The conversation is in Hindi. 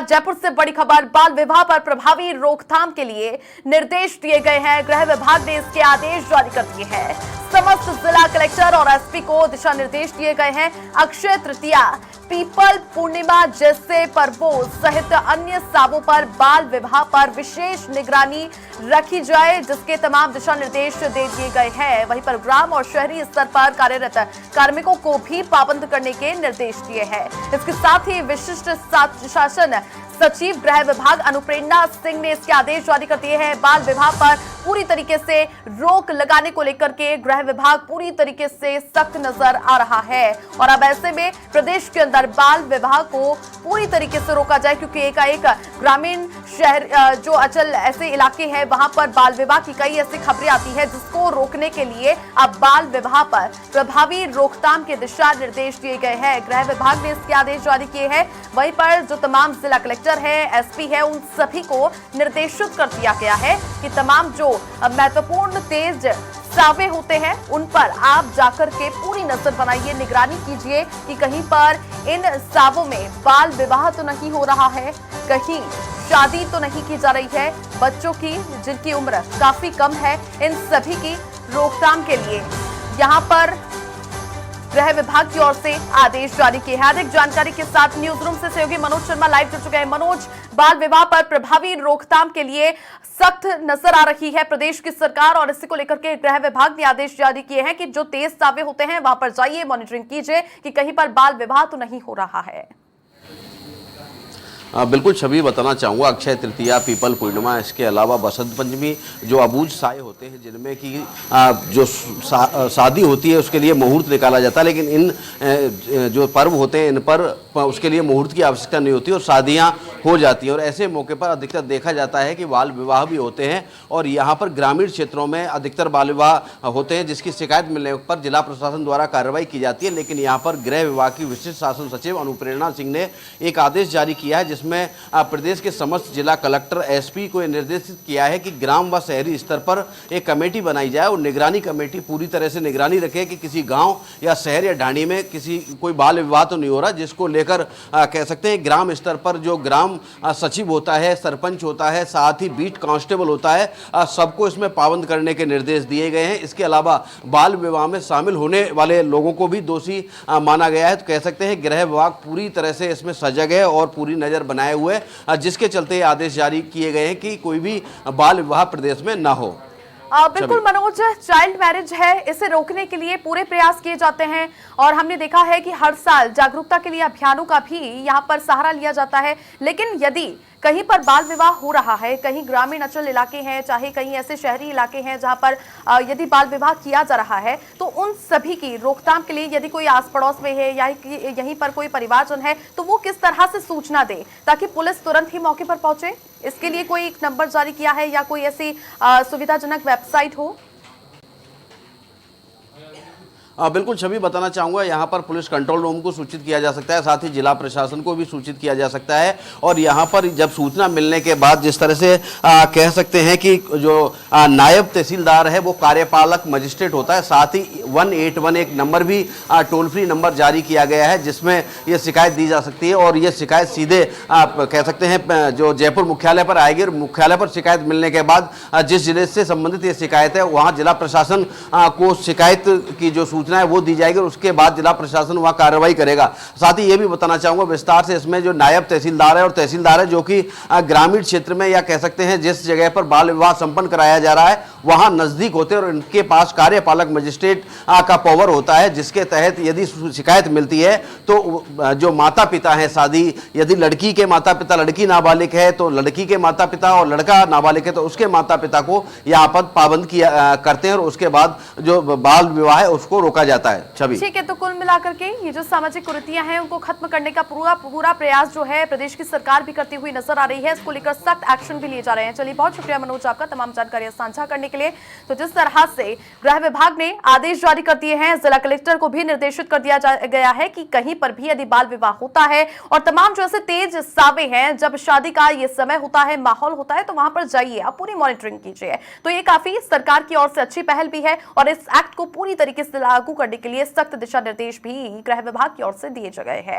जयपुर से बड़ी खबर, बाल विवाह पर प्रभावी रोकथाम के लिए निर्देश दिए गए हैं। गृह विभाग ने इसके आदेश जारी कर दिए हैं। समस्त जिला कलेक्टर और एसपी को दिशा निर्देश दिए गए हैं। अक्षय तृतीया, पीपल पूर्णिमा जैसे पर्वों सहित अन्य सावों पर बाल विवाह पर विशेष निगरानी रखी जाए, जिसके तमाम दिशा निर्देश दे दिए गए हैं। वहीं पर ग्राम और शहरी स्तर पर कार्यरत कार्मिकों को भी पाबंद करने के निर्देश दिए हैं। इसके साथ ही विशिष्ट शासन सचिव गृह विभाग अनुप्रेरणा सिंह ने इसके आदेश जारी कर दिए हैं। बाल विवाह पर पूरी तरीके से रोक लगाने को लेकर के गृह विभाग पूरी तरीके से सख्त नजर आ रहा है और अब ऐसे में प्रदेश के अंदर बाल विवाह को पूरी तरीके से रोका जाए, क्योंकि एकाएक ग्रामीण शहर जो अचल ऐसे इलाके हैं वहां पर बाल विवाह की कई ऐसी खबरें आती है, जिसको रोकने के लिए अब बाल विवाह पर प्रभावी रोकथाम के दिशा निर्देश दिए गए हैं। गृह विभाग ने इसके आदेश जारी किए हैं। वहीं पर जो तमाम जिला कलेक्टर है, एसपी है, उन सभी को निर्देशित कर दिया गया है कि तमाम जो महत्वपूर्ण तेज सावे होते हैं उन पर आप जाकर के पूरी नजर बनाइए, निगरानी कीजिए कि कहीं पर इन सावों में बाल विवाह तो नहीं हो रहा है, कहीं शादी तो नहीं की जा रही है। बच्चों की जिनकी उम्र काफी कम है, इन सभी की रोकथाम के लिए यहाँ पर गृह विभाग की ओर से आदेश जारी किए हैं। अधिक जानकारी के साथ न्यूज रूम से सहयोगी मनोज शर्मा लाइव जुड़ चुके हैं। मनोज, बाल विवाह पर प्रभावी रोकथाम के लिए सख्त नजर आ रही है प्रदेश की सरकार और इसी को लेकर के गृह विभाग ने आदेश जारी किए हैं कि जो तेज सावे होते हैं वहां पर जाइए, मॉनिटरिंग कीजिए कि कहीं पर बाल विवाह तो नहीं हो रहा है। बिल्कुल छवि, बताना चाहूँगा अक्षय तृतीया, पीपल पूर्णिमा, इसके अलावा बसंत पंचमी जो अबूझ साए होते हैं जिनमें कि जो शादी होती है उसके लिए मुहूर्त निकाला जाता है, लेकिन इन जो पर्व होते हैं इन पर उसके लिए मुहूर्त की आवश्यकता नहीं होती और शादियां हो जाती हैं और ऐसे मौके पर अधिकतर देखा जाता है कि बाल विवाह भी होते हैं और यहाँ पर ग्रामीण क्षेत्रों में अधिकतर बाल विवाह होते हैं, जिसकी शिकायत मिलने पर जिला प्रशासन द्वारा कार्रवाई की जाती है। लेकिन यहाँ पर गृह विभाग की विशिष्ट शासन सचिव अनुप्रेरणा सिंह ने एक आदेश जारी किया है जिसमें प्रदेश के समस्त जिला कलेक्टर, एसपी को निर्देशित किया है कि ग्राम व शहरी स्तर पर एक कमेटी बनाई जाए और निगरानी कमेटी पूरी तरह से निगरानी रखे कि किसी गांव या शहर या ढाणी में किसी कोई बाल विवाह तो नहीं हो रहा, जिसको लेकर कह सकते हैं ग्राम स्तर पर जो ग्राम सचिव होता है, सरपंच होता है, साथ ही बीट कांस्टेबल होता है, सबको इसमें पाबंद करने के निर्देश दिए गए हैं। इसके अलावा बाल विवाह में शामिल होने वाले लोगों को भी दोषी माना गया है। तो कह सकते हैं गृह विभाग पूरी तरह से इसमें सजग है और पूरी नजर बनाए हुए, जिसके चलते आदेश जारी किए गए हैं कि कोई भी बाल विवाह प्रदेश में ना हो। बिल्कुल मनोज, चाइल्ड मैरिज है, इसे रोकने के लिए पूरे प्रयास किए जाते हैं और हमने देखा है कि हर साल जागरूकता के लिए अभियानों का भी यहाँ पर सहारा लिया जाता है। लेकिन यदि कहीं पर बाल विवाह हो रहा है, कहीं ग्रामीण अचल इलाके हैं, चाहे कहीं ऐसे शहरी इलाके हैं जहां पर यदि बाल विवाह किया जा रहा है, तो उन सभी की रोकथाम के लिए यदि कोई आस पड़ोस में है या यहीं पर कोई परिवारजन है तो वो किस तरह से सूचना दे ताकि पुलिस तुरंत ही मौके पर पहुंचे? इसके लिए कोई एक नंबर जारी किया है या कोई ऐसी सुविधाजनक वेबसाइट हो? बिल्कुल छवि, बताना चाहूँगा यहाँ पर पुलिस कंट्रोल रूम को सूचित किया जा सकता है, साथ ही जिला प्रशासन को भी सूचित किया जा सकता है और यहाँ पर जब सूचना मिलने के बाद जिस तरह से कह सकते हैं कि जो नायब तहसीलदार है वो कार्यपालक मजिस्ट्रेट होता है, साथ ही 181 एक नंबर भी टोल फ्री नंबर जारी किया गया है जिसमें ये शिकायत दी जा सकती है और ये शिकायत सीधे कह सकते हैं जो जयपुर मुख्यालय पर आएगी और मुख्यालय पर शिकायत मिलने के बाद जिस जिले से संबंधित ये शिकायत है वहाँ जिला प्रशासन को शिकायत की जो सूचना है वो दी जाएगी और उसके बाद जिला प्रशासन वहां कार्रवाई करेगा। साथ ही ये भी बताना चाहूंगा विस्तार से, इसमें जो नायब तहसीलदार है और तहसीलदार है जो कि ग्रामीण क्षेत्र में या कह सकते हैं जिस जगह पर बाल विवाह संपन्न कराया जा रहा है वहां नजदीक होते हैं और इनके पास कार्यपालक मजिस्ट्रेट का पावर होता है, जिसके तहत यदि शिकायत मिलती है तो जो माता पिता है, शादी यदि लड़की के माता पिता, लड़की नाबालिग है तो लड़की के माता पिता और लड़का नाबालिग है तो उसके माता पिता को यहाँ पर पाबंद किया करते हैं और उसके बाद जो बाल विवाह है उसको रोका जाता है। छवि, ठीक है, तो कुल मिलाकर के ये जो सामाजिक कुरीतियां हैं उनको खत्म करने का पूरा प्रयास जो है प्रदेश की सरकार भी करती हुई नजर आ रही है। इसको लेकर सख्त एक्शन भी लिए जा रहे हैं। चलिए, बहुत शुक्रिया मनोज आपका तमाम जानकारियां साझा करने के लिए। तो जिस तरह से गृह विभाग ने आदेश जारी कर दिए हैं, जिला कलेक्टर को भी निर्देशित कर दिया गया है कि कहीं पर भी यदि बाल विवाह होता है और तमाम जो ऐसे तेज सावे हैं, जब शादी का ये समय होता है, माहौल होता है, तो वहां पर जाइए, आप पूरी मॉनिटरिंग कीजिए। तो ये काफी सरकार की ओर से अच्छी पहल भी है और इस एक्ट को पूरी तरीके से लागू करने के लिए सख्त दिशा निर्देश भी गृह विभाग की ओर से दिए गए हैं।